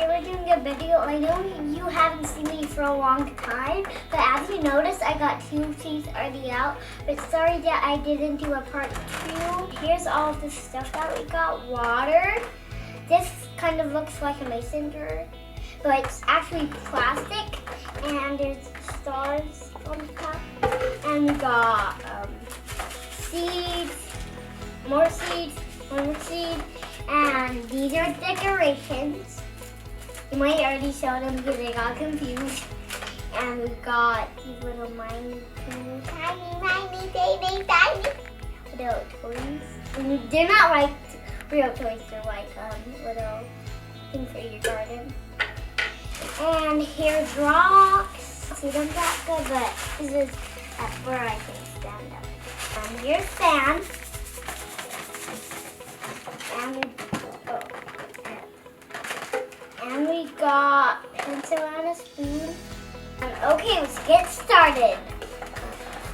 we're doing a video. I know you haven't seen me for a long time, but as you notice, I got 2 seeds already out. But sorry that I didn't do a part 2. Here's all of the stuff that we got. Water. This kind of looks like a mason jar, but it's actually plastic, and there's stars on the top. And we got seeds, more seeds, one more seed, and these are decorations. You might already show them because I got confused. And we got these little tiny little toys. And they're not like real toys, they're like little things for your garden. And here's rocks. See them that good, but this is where I can stand up. And here's sand. And we got pencil and a spoon. And okay, let's get started.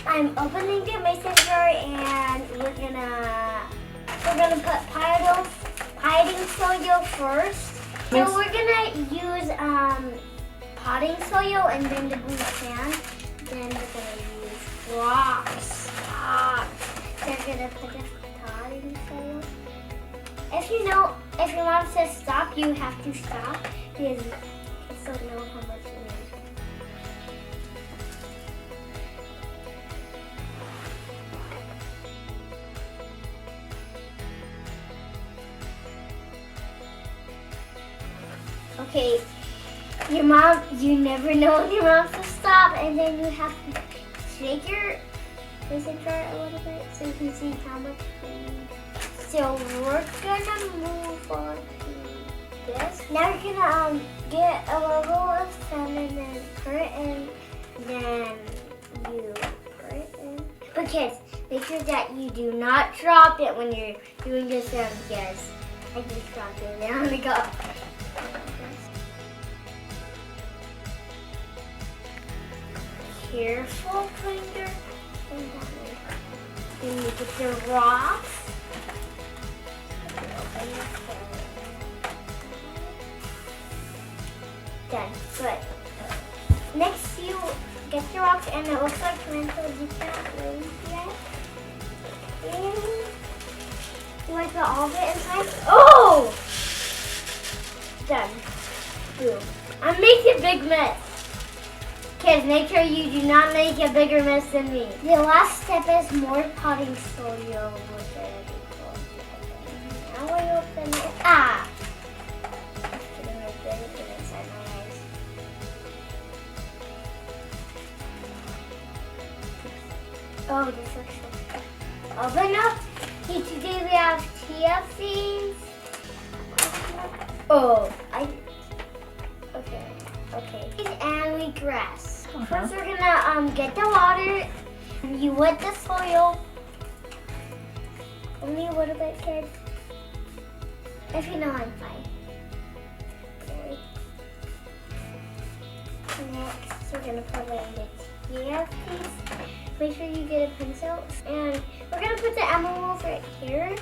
I'm opening the mason jar, and we're gonna put potting soil first. So we're gonna use potting soil and then the blue sand. Then we're gonna use rocks. They're gonna put the potting soil. If your mom says stop, you have to stop because kids don't know how much you need. Okay, you never know when your mom says stop, and then you have to shake your mason jar a little bit so you can see how much you need. So we're gonna move on to this. Now we're gonna get a little of sand and then put it in. Then you put it in. But kids, make sure that you do not drop it when you're doing this sand. Yes, I just dropped it. There we go. Careful, finger. Then you get the rocks. Done. Good. Next, you get your rocks, and it looks like pencil. You can't really see it. And you want to put all of it inside. Oh! Done. Boom. I'm making a big mess. Kids, make sure you do not make a bigger mess than me. The last step is more potting soil with it. Now I open it. It's getting right there. Get it inside my eyes. Oh, this looks so good. Open up. Okay, today we have chia seeds. Okay. And wheatgrass. First, we're gonna get the water. You wet the soil. Only a little bit, kids. If you know, I'm fine. Okay. Next, we're gonna put in the chia seeds. Make sure you get a pencil. And we're gonna put the envelope right here.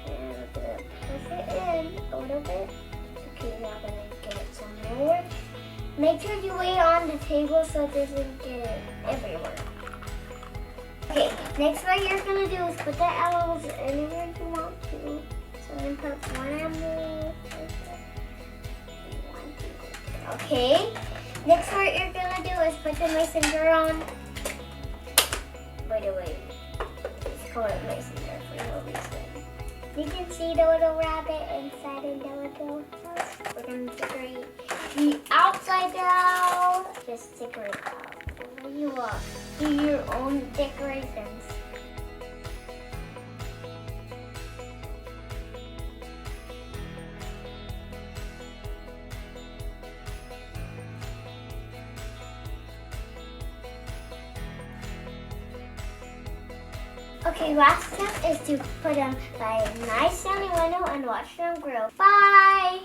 And we're gonna push it in a little bit. Okay, now I'm gonna get some more. Make sure you lay it on the table so it doesn't get everywhere. Okay, next what you're gonna do is put the envelopes anywhere you want to. So I'm gonna put one envelope. Okay. Next what you're gonna do is put the mason jar on. By the way, it's called mason jar for no reason. You can see the little rabbit inside in the little house. We're going to decorate the outside down. Just decorate out. Whatever you want. Do your own decorations. Okay, last step is to put them by a nice sunny window and watch them grow. Bye!